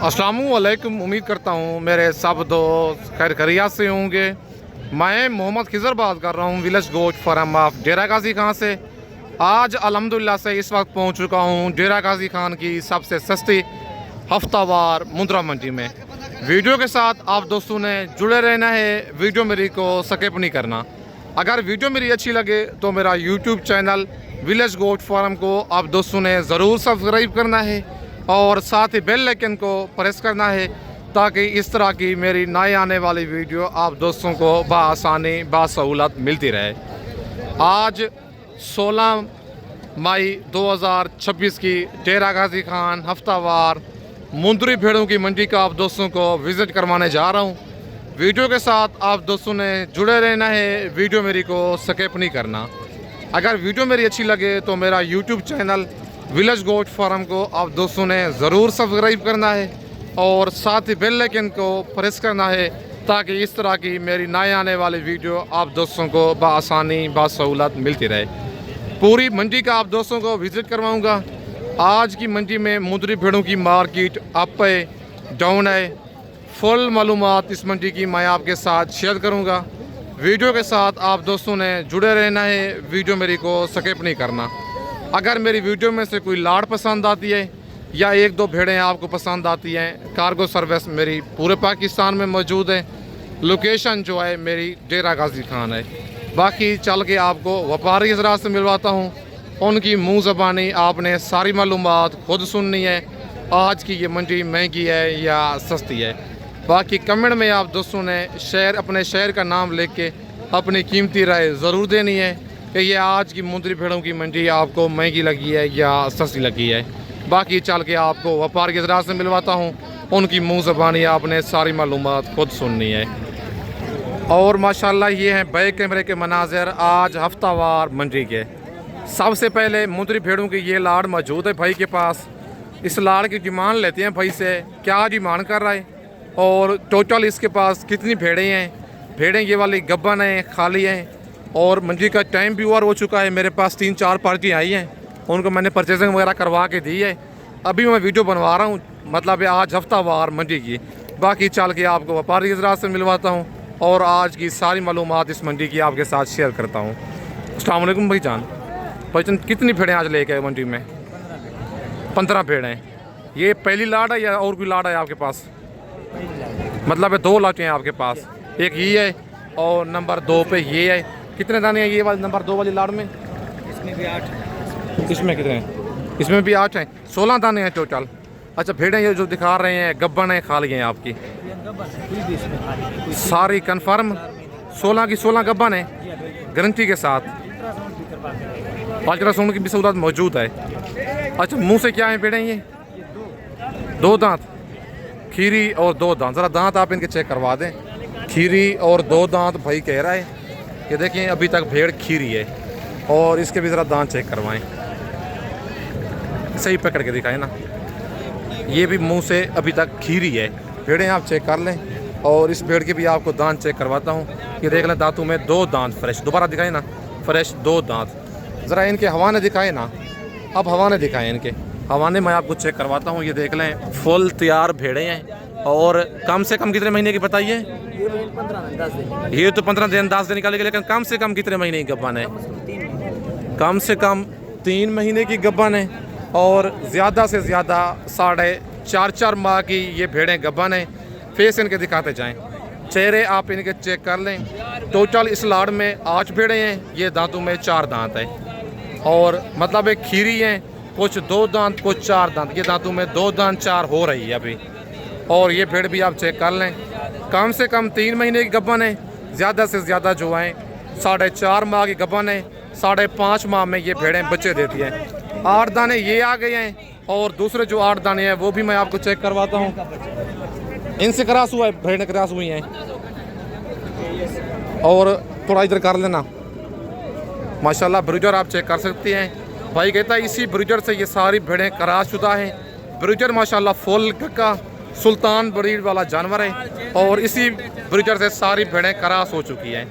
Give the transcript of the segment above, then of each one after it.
अस्सलामुअलैकुम। उम्मीद करता हूँ मेरे सब दोस्त खैर खैरियत से होंगे। मैं मोहम्मद खिज़र बात कर रहा हूँ विलेज गोट फार्म ऑफ डेरा गाजी खान से। आज अल्हम्दुलिल्लाह से इस वक्त पहुँच चुका हूँ डेरा गाजी खान की सबसे सस्ती हफ्तावार मुंद्रा मंडी में। वीडियो के साथ आप दोस्तों ने जुड़े रहना है, वीडियो मेरी को स्किप नहीं करना। अगर वीडियो मेरी अच्छी लगे तो मेरा YouTube channel village goat farm को आप दोस्तों ने ज़रूर सब्सक्राइब करना है और साथ ही बेल आइकन को प्रेस करना है ताकि इस तरह की मेरी नए आने वाली वीडियो आप दोस्तों को बआसानी बासहूलत मिलती रहे। आज 16 मई 2026 की डेरा गाजी खान हफ्तावार मुंदरी भेड़ों की मंडी का आप दोस्तों को विज़िट करवाने जा रहा हूं। वीडियो के साथ आप दोस्तों ने जुड़े रहना है, वीडियो मेरी को स्किप नहीं करना। अगर वीडियो मेरी अच्छी लगे तो मेरा YouTube channel village goat farm को आप दोस्तों ने ज़रूर सब्सक्राइब करना है और साथ ही बेल आइकन को प्रेस करना है ताकि इस तरह की मेरी नए आने वाली वीडियो आप दोस्तों को बआसानी बासहूलत मिलती रहे। पूरी मंडी का आप दोस्तों को विज़िट करवाऊंगा। आज की मंडी में मुंदरी भेड़ों की मार्केट अप है, डाउन है, फुल मालूमात इस मंडी की मैं आपके साथ शेयर करूँगा। वीडियो के साथ आप दोस्तों ने जुड़े रहना है, वीडियो मेरी को स्किप नहीं करना। अगर मेरी वीडियो में से कोई लाड़ पसंद आती है या एक दो भेड़ें आपको पसंद आती हैं, कार्गो सर्विस मेरी पूरे पाकिस्तान में मौजूद है। लोकेशन जो है मेरी डेरा गाजी खान है। बाकी चल के आपको व्यापारी हज़रात से मिलवाता हूँ, उनकी मुँह ज़बानी आपने सारी मालूमात खुद सुननी है। आज की ये मंडी महंगी है या सस्ती है। बाकी कमेंट में आप दोस्तों ने अपने शहर का नाम लेके के अपनी कीमती राय ज़रूर देनी है कि ये आज की मुंदरी भेड़ों की मंडी आपको महंगी लगी है या सस्ती लगी है। बाकी चल के आपको व्यापार के हज़रात से मिलवाता हूँ, उनकी मुँह ज़बानी आपने सारी मालूमात खुद सुननी है। और माशाल्लाह ये हैं बैक कैमरे के मनाज़र आज हफ्तावार मंडी के। सबसे पहले मुंदरी भेड़ों की ये लाड़ मौजूद है भाई के पास। इस लाड़ की डिमांड लेते हैं भाई से, क्या डिमांड कर रहा है और टोटल इसके पास कितनी भेड़ें हैं। भेड़ें ये वाली गब्बन हैं, खाली हैं और मंडी का टाइम भी ओवर हो चुका है। मेरे पास 3-4 पार्टी आई हैं, उनको मैंने परचेजिंग वगैरह करवा के दी है। अभी मैं वीडियो बनवा रहा हूँ, मतलब आज हफ्तावार मंडी की। बाकी चल के आपको व्यापारी हज़रात से मिलवाता हूँ और आज की सारी मालूमात इस मंडी की आपके साथ शेयर करता हूँ। अस्सलाम वालेकुम भाईजान। भाईजान कितनी भेड़ें आज लेके आए मंडी में? 15 भेड़ें। ये पहली लाड़ है या और कोई लाड़ है आपके पास? मतलब 2 लाटें हैं आपके पास, एक ये है और नंबर 2 पे ये है। कितने दाने हैं ये वाली नंबर 2 वाली लाड़ में? इसमें भी 8। इसमें कितने हैं? इसमें भी 8 हैं। 16 दाने हैं टोटल। अच्छा, भेड़ें ये जो दिखा रहे हैं गब्बन है, खाली हैं आपकी सारी कंफर्म? 16 की 16 गब्बन है गारंटी के साथ। अल्ट्रासाउंड की भी सहूलत मौजूद है। अच्छा, मुँह से क्या है भेड़ें ये? 2 दांत, खीरी और 2 दांत। ज़रा दांत आप इनके चेक करवा दें। खीरी और 2 दांत भाई कह रहा है। ये देखें अभी तक भेड़ खीरी है और इसके भी ज़रा दांत चेक करवाएं, सही पकड़ के दिखाएं ना। ये भी मुंह से अभी तक खीरी है। भेड़ें आप चेक कर लें और इस भेड़ के भी आपको दांत चेक करवाता हूँ। ये देख लें दांतों में 2 दांत फ्रेश, दोबारा दिखाएं ना, फ्रेश 2 दांत। ज़रा इनके हवाने दिखाएं ना, अब हवाने दिखाएं इनके हवाने मैं आपको चेक करवाता हूँ। ये देख लें फुल तैयार भेड़ें हैं और कम से कम कितने महीने की बताइए? ये तो 15 दिन 10 दिन निकालेंगे, लेकिन कम से कम कितने महीने की गब्बन है? कम से कम 3 महीने की गब्बन है और ज़्यादा से ज़्यादा 4.5 माह की ये भेड़ें गब्बन है। फेस इनके दिखाते जाएं, चेहरे आप इनके चेक कर लें। टोटल इस लाड़ में 8 भेड़ें हैं, ये दांतों में 4 दांत है और मतलब एक खीरी हैं, कुछ 2 दांत कुछ 4 दांत। ये दांतों में 2 दांत 4 हो रही है अभी। और ये भेड़ भी आप चेक कर लें, कम से कम 3 महीने की गब्बन है, ज़्यादा से ज़्यादा जो है 4.5 माह की गब्बन है। 5.5 माह में ये भेड़ें बच्चे देती हैं। 8 दाने ये आ गए हैं और दूसरे जो 8 दाने हैं वो भी मैं आपको चेक करवाता हूँ। इनसे क्रॉस हुआ है, भेड़ें क्रॉस हुई हैं। और थोड़ा इधर कर लेना, माशाल्लाह ब्रीडर आप चेक कर सकते हैं। भाई कहता है इसी ब्रीडर से ये सारी भेड़ें क्रॉस शुदा हैं। ब्रीडर माशाल्लाह फुल का सुल्तान ब्रीड वाला जानवर है और इसी ब्रीडर से सारी भेड़ें क्रॉस हो चुकी हैं।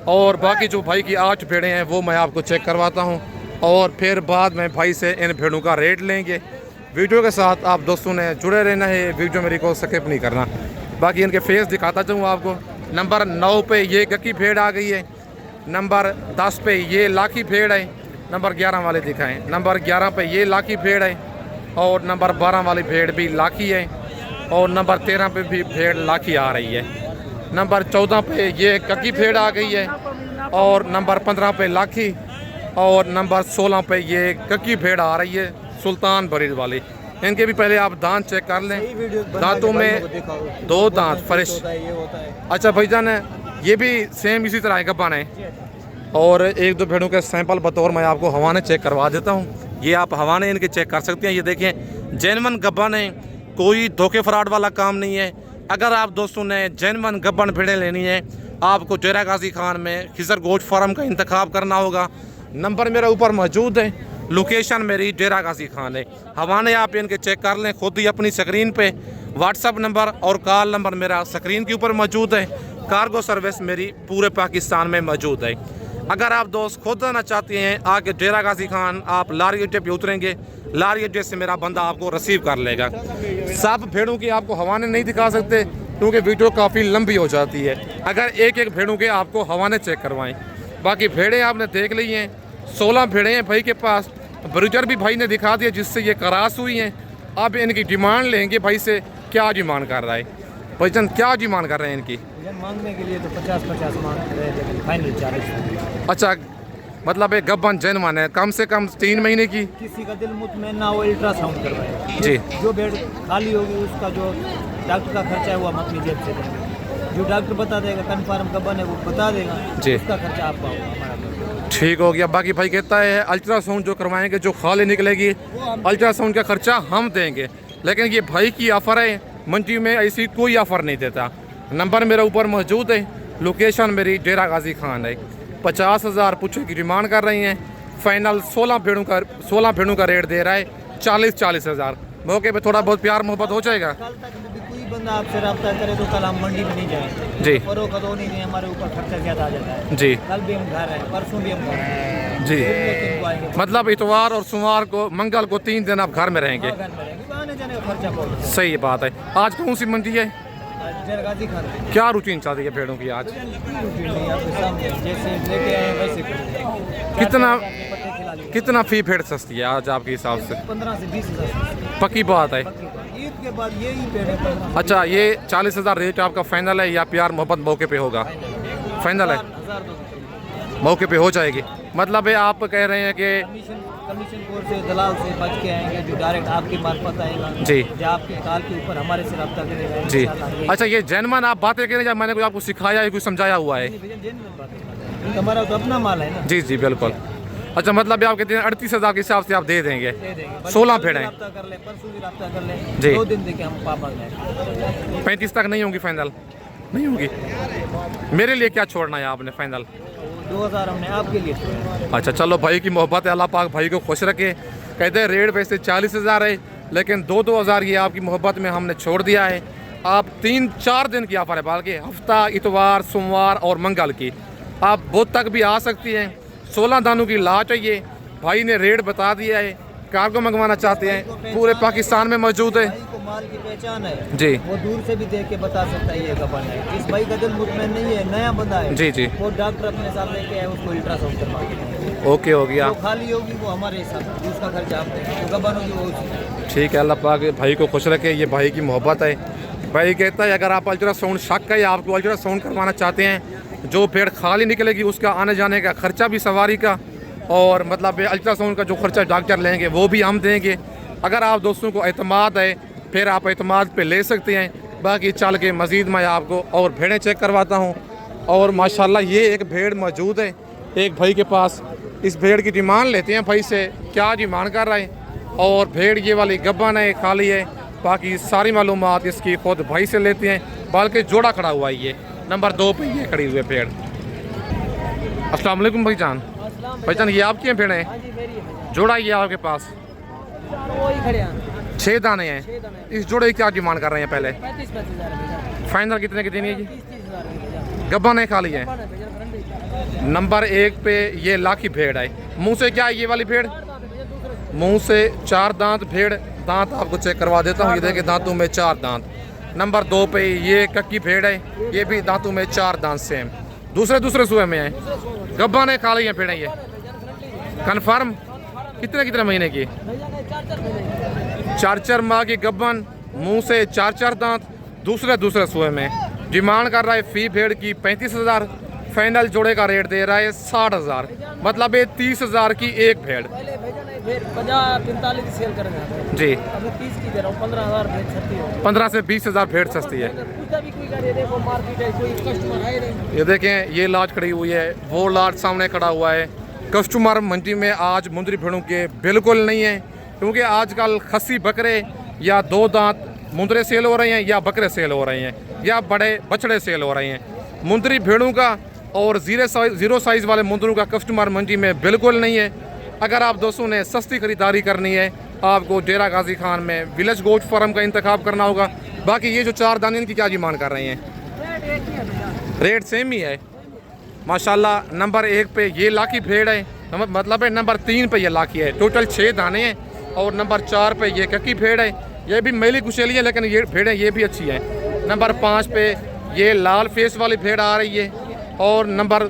और बाकी जो भाई की 8 भेड़ें हैं वो मैं आपको चेक करवाता हूं और फिर बाद में भाई से इन भेड़ों का रेट लेंगे वीडियो के साथ आप दोस्तों ने जुड़े रहना है, वीडियो मेरी को स्किप नहीं करना। बाकी इनके फेस दिखाता चाहूँ आपको। नंबर 9 पे ये गक्की भेड़ आ गई है, नंबर 10 पे ये लाखी भेड़ है, नंबर 11 वाले दिखाएं। नंबर 11 पे ये लाखी भेड़ है और नंबर 12 वाली भेड़ भी लाखी है और नंबर 13 पे भी भेड़ लाखी आ रही है। नंबर 14 पे ये गक्की भेड़ आ गई है और नंबर 15 पे लाखी और नंबर 16 पे ये गक्की भेड़ आ रही है सुल्तान बरीड वाली। इनके भी पहले आप दांत चेक कर लें, दांतों में 2 दांत फ्रेश। अच्छा भाईजान, ये भी सेम इसी तरह का गब्बन है। और 1-2 भेड़ों के सैंपल बतौर मैं आपको हवाने चेक करवा देता हूँ। ये आप हवाने इनके चेक कर सकते हैं। ये देखें जेन्युइन गब्बन है, कोई धोखे फ्रॉड वाला काम नहीं है। अगर आप दोस्तों ने जेन्युइन गब्बन भेड़ें लेनी है, आपको डेरा गाजी खान में खिजर गोश्त फार्म का इंतखाब करना होगा। नंबर मेरा ऊपर मौजूद है, लोकेशन मेरी डेरा गाजी खान है। हवाने आप इनके चेक कर लें खुद ही अपनी स्क्रीन पे। व्हाट्सअप नंबर और कॉल नंबर मेरा स्क्रीन के ऊपर मौजूद है। कार्गो सर्विस मेरी पूरे पाकिस्तान में मौजूद है। अगर आप दोस्त खुद आना चाहते हैं, आके डेरा गाजी खान आप लारी अड्डे पे उतरेंगे, लारी अड्डे से मेरा बंदा आपको रिसीव कर लेगा। सब भेड़ों की आपको हवाने नहीं दिखा सकते क्योंकि वीडियो काफ़ी लंबी हो जाती है। अगर एक भेड़ों के आपको हवाने चेक करवाएं। बाकी भेड़ें आपने देख ली हैं, 16 भेड़ें हैं भाई के पास। ब्रीडर भी भाई ने दिखा दिया जिससे ये क्रॉस हुई हैं। अब इनकी डिमांड लेंगे भाई से, क्या डिमांड कर रहा है भाईजान, क्या डिमांड कर रहे हैं इनकी? मांगने के लिए तो 50-50 मांग रहे हैं, लेकिन फाइनल 40। अच्छा, मतलब एक गब्बन जेन्युइन है, कम से कम 3 महीने की। किसी का दिल मुतमैन ना हो, अल्ट्रासाउंड करवाए जी। जो बेड खाली होगी उसका जो डॉक्टर का खर्चा है वो हम अपनी जेब से देंगे। जो डॉक्टर बता देगा कन्फर्म गब्बन है वो बता देगा जी, उसका खर्चा आपका होगा, हमारा। ठीक हो गया। बाकी भाई कहता है अल्ट्रासाउंड जो करवाएंगे, जो खाली निकलेगी अल्ट्रासाउंड का खर्चा हम देंगे। लेकिन ये भाई की ऑफ़र है, मंडी में ऐसी कोई ऑफ़र नहीं देता। नंबर मेरा ऊपर मौजूद है, लोकेशन मेरी डेरा गाजी खान है। 50,000 पूछे की डिमांड कर रही हैं। फाइनल 16 भेड़ों का रेट दे रहा है 40,000। मौके पे थोड़ा बहुत प्यार मोहब्बत हो जाएगा। कल तक यदि कोई बंदा आपसे रब्ता करे तो कल हम मंडी में नहीं जाएंगे जी। फरोख्त तो नहीं, हमारे ऊपर खर्चा ज़्यादा आ जाता है जी। कल भी हम घर हैं, परसों भी हम घर हैं जी। मतलब इतवार और सोमवार को, मंगल को 3 दिन आप घर में रहेंगे। घर में रहेंगे, आने जाने का खर्चा बहुत है। सही बात है। आज कौन सी मंडी है, डेरा गाजी खान क्या रूटीन चल रही है भेड़ों की आज? आपके सामने जैसे लेके आए वैसे करेंगे। कितना फी भेड़ सस्ती है आज आपके हिसाब से? 15 से 20,000 पक्की बात है। ईद के बाद यही पेड़ है 15। अच्छा, ये 40,000 रेट आपका फाइनल है या प्यार मोहब्बत मौके पे होगा? फाइनल है, 1000 मौके पे हो जाएगी। मतलब है आप कह रहे हैं कि कमीशन कोर्स से दलाल से बच के आएंगे, जो डायरेक्ट आपके मार्फत आएगा जी, जो आपके काल के ऊपर हमारे से रब्ता करेगा जी। इंशाल्लाह। अच्छा, ये जेन्युइन आप बातें कह रहे हैं, मैंने कोई आपको सिखाया है, कुछ समझाया हुआ है? हमारा तो अपना माल है ना। जी जी बिल्कुल। अच्छा, मतलब आप कहते हैं 38,000 के हिसाब से आप दे देंगे। दे देंगे। 16 भेड़ें रब्ता कर ले, परसों भी रब्ता कर ले, जी। 2 दिन देके हम पापा जाए। 35 तक नहीं होंगी फाइनल? नहीं होगी। मेरे लिए क्या छोड़ना है आपने फाइनल? 2000 हमने आपके लिए छोड़ा। अच्छा चलो, भाई की मोहब्बत है, अल्लाह पाक भाई को खुश रखे। कहते हैं रेट वैसे 40,000 है, लेकिन 2-2 हज़ार ये आपकी मोहब्बत में हमने छोड़ दिया है। आप 3-4 दिन की ऑफर है, बल्कि हफ्ता, इतवार, सोमवार और मंगल की आप बुध तक भी आ सकती हैं। 16 दानों की लाट है ये, भाई ने रेट बता दिया है। कार्गो मंगवाना चाहते हैं, पूरे पाकिस्तान में मौजूद है। भाई को माल की पहचान है जी। वो दूर से भी देख के बता सकता है ये गबन है। इस भाई का दिल मुतमैन नहीं है, नया बंदा है। जी जी। वो डॉक्टर अपने साथ लेके आए, उसको अल्ट्रासाउंड करवा के। ओके, हो गया। जो खाली होगी वो हमारे हिसाब से, उसका खर्चा आप देंगे। जो गबन होगी वो उसी। ठीक है, अल्लाह पाक भाई को खुश रखे। ये भाई की मोहब्बत है। भाई कहता है अगर आप अल्ट्रासाउंड शक है, आपको अल्ट्रासाउंड करवाना चाहते हैं, जो पेड़ खाली निकलेगी उसका आने जाने का खर्चा भी, सवारी का, और मतलब अल्ट्रासाउंड का जो खर्चा डॉक्टर लेंगे वो भी हम देंगे। अगर आप दोस्तों को एतमाद है फिर आप एतमाद पे ले सकते हैं। बाकी चल के मज़ीद मैं आपको और भेड़ें चेक करवाता हूँ। और माशाल्लाह ये एक भेड़ मौजूद है एक भाई के पास। इस भेड़ की डिमांड लेते हैं भाई से, क्या डिमांड कर रहे हैं। और भेड़ ये वाली गब्बन है, खाली है। बाकी सारी मालूमात इसकी खुद भाई से लेते हैं, बल्कि जोड़ा खड़ा हुआ है। ये नंबर 2 पे ये खड़ी हुई है भेड़। अस्सलाम वालेकुम भाईजान। भाईजान ये आपकी हैं भेड़ें? हाँ जी, मेरी है। जोड़ा ये आपके पास? वही खड़े हैं। 6 दाने हैं। 6 दाने। इस जोड़े की क्या डिमांड कर रहे हैं पहले? 35-35 हज़ार। फाइनल कितने की देनी है जी? 30-30 हज़ार। गब्बन है, खाली है। नंबर 1 पे ये लाखी भेड़ है। मुंह से क्या है ये वाली भेड़? मुंह से 4 दांत भेड़, दांत आपको चेक करवा देता हूँ। ये देखिए दांतों में 4 दांत। नंबर 2 पे ये कक्की भेड़ है, ये भी दांतों में 4 दांत सेम, दूसरे सूए में है। गब्बा ने खा ली है भेड़ें ये कन्फर्म। कितने महीने की? 4 माह की गब्बन, मुंह से 4 दांत, दूसरे सूए में। डिमांड कर रहा है फी भेड़ की 35,000, फाइनल जोड़े का रेट दे रहा है 60,000, मतलब ये 30,000 की एक भेड़। 50-45 सेल कर रहे हैं जी, अभी 30 की दे रहा हूँ, 15,000 भेड़ सस्ती है। 15 से 20,000 भेड़ सस्ती है। देखो मार्केट है, कोई कस्टमर आए नहीं। ये देखें ये लाट खड़ी हुई है, वो लाट सामने खड़ा हुआ है। कस्टमर मंडी में आज मुंदरी भेड़ों के बिल्कुल नहीं है, क्योंकि आजकल खस्सी बकरे या 2 दांत मुंदरे सेल हो रहे हैं, या बकरे सेल हो रहे हैं, या बड़े बछड़े सेल हो रहे हैं। मुंदरी भेड़ों का और जीरो साइज़ वाले मुंदरों का कस्टमर मंडी में बिल्कुल नहीं है। अगर आप दोस्तों ने सस्ती खरीदारी करनी है, आपको डेरा गाजी खान में विलेज गोट फार्म का इंतखाब करना होगा। बाकी ये जो 4 दाने इनकी क्या डिमांड कर रहे हैं? रेट सेम ही है माशाल्लाह। नंबर 1 पे ये लाखी भेड़ है, मतलब है नंबर 3 पे ये लाखी है। टोटल 6 दाने हैं। और नंबर 4 पे ये कक्की भेड़ है, ये भी मेली कुशेली है, लेकिन ये भेड़ें ये भी अच्छी है। नंबर 5 पे ये लाल फेस वाली भेड़ आ रही है, और नंबर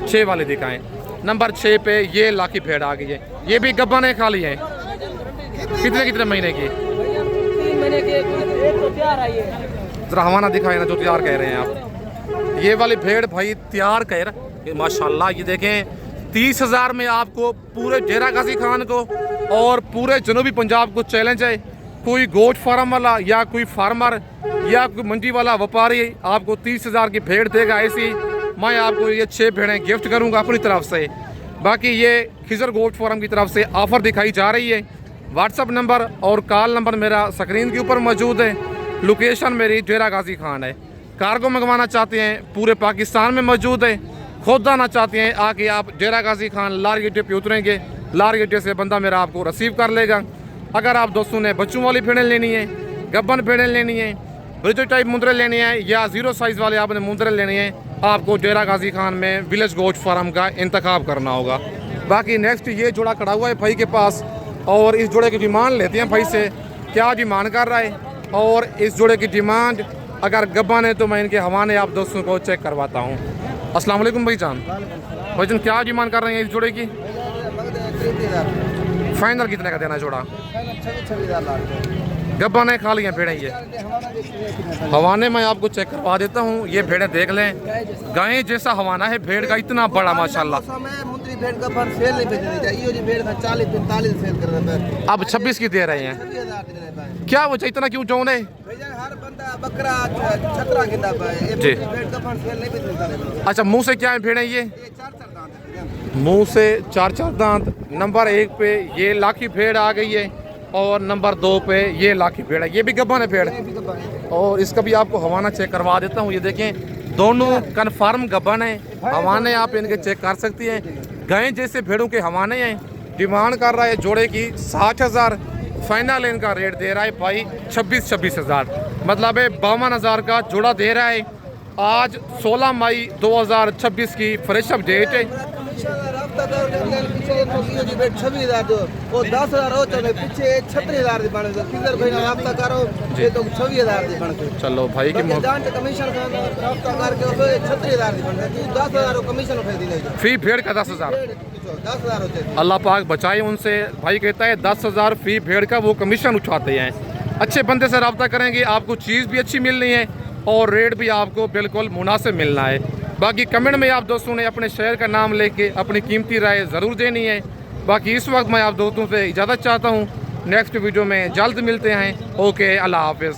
6 वाले दिखाएं। नंबर 6 पे ये लाखी भेड़ आ गई है, ये भी गब्बा ने खा ली है। कितने महीने की? 3 महीने के, एक तो तैयार आई है। जरा हवाना दिखाए ना जो तैयार कह रहे हैं आप। ये वाली भेड़ भाई तैयार कह रहा माशाल्लाह। ये देखें 30,000 में आपको पूरे डेरा गाजी खान को और पूरे जनूबी पंजाब को चैलेंज है। कोई गोट फार्म वाला या कोई फार्मर या कोई मंडी वाला व्यापारी आपको 30,000 की भेड़ देगा ऐसी, मैं आपको ये 6 भेड़ें गिफ्ट करूंगा अपनी तरफ से। बाकी ये खिजर गोट फार्म की तरफ से ऑफ़र दिखाई जा रही है। व्हाट्सअप नंबर और कॉल नंबर मेरा स्क्रीन के ऊपर मौजूद है। लोकेशन मेरी डेरा गाजी खान है। कार्गो मंगवाना चाहते हैं पूरे पाकिस्तान में मौजूद है। खुद आना चाहते हैं आके आप डेरा गाजी खान लार गेटे पे उतरेंगे, लार गेटे से बंदा मेरा आपको रिसीव कर लेगा। अगर आप दोस्तों ने बच्चों वाली भेड़ें लेनी है, गब्बन भेड़ें लेनी है, ब्रिज टाइप मुंदरे लेनी है, या जीरो साइज़ वाले आपने मुंदरे लेने हैं, आपको डेरा गाजी खान में विलेज गोट फार्म का इंतखाब करना होगा। बाकी नेक्स्ट ये जोड़ा खड़ा हुआ है भाई के पास, और इस जोड़े की डिमांड लेते हैं भाई से, क्या डिमांड कर रहा है। और इस जोड़े की डिमांड अगर गब्बन है तो मैं इनके हवाले आप दोस्तों को चेक करवाता हूँ। अस्सलाम वालेकुम भाईजान। भाईजान क्या डिमांड कर रहे हैं इस जोड़े की? फाइनल कितने का देना जोड़ा? गब्बा ने खा लिया भेड़ें ये हवाने में आपको चेक करवा देता हूँ। ये भेड़ें देख लें, गाय जैसा हवाना है भेड़ का, इतना बड़ा माशाल्लाह। अब 26 की दे रहे हैं, क्या वजह इतना क्यों डाउन है? जी अच्छा, मुंह से क्या है भेड़ें ये? मुंह से 4 दांत। नंबर 1 पे ये लाखी भेड़ आ गई है, और नंबर 2 पे ये लाखी भेड़ है, ये भी गब्बन है भेड़। और इसका भी आपको हवाना चेक करवा देता हूँ। ये देखें दोनों कन्फर्म गब्बन है, हवाने आप इनके चेक कर सकती हैं। गाय जैसे भेड़ों के हवाने हैं। डिमांड कर रहा है जोड़े की 60,000, फाइनल इनका रेट दे रहा है भाई 26,000, मतलब है 52,000 का जोड़ा दे रहा है। आज 16 मई 2026 की फ्रेश अप डेट है। चलो भाई की फी भेड़ का 10,000, अल्लाह पाक बचाए उनसे। भाई कहता है 10,000 फी भेड़ का वो कमीशन उठाते हैं। अच्छे बंदे से रब्ता करेंगे, आपको चीज़ भी अच्छी मिलनी है और रेट भी आपको बिल्कुल मुनासिब मिलना है। बाकी कमेंट में आप दोस्तों ने अपने शहर का नाम लेके अपनी कीमती राय ज़रूर देनी है। बाकी इस वक्त मैं आप दोस्तों से इजाज़त चाहता हूँ। नेक्स्ट वीडियो में जल्द मिलते हैं। ओके, अल्लाह हाफिज़।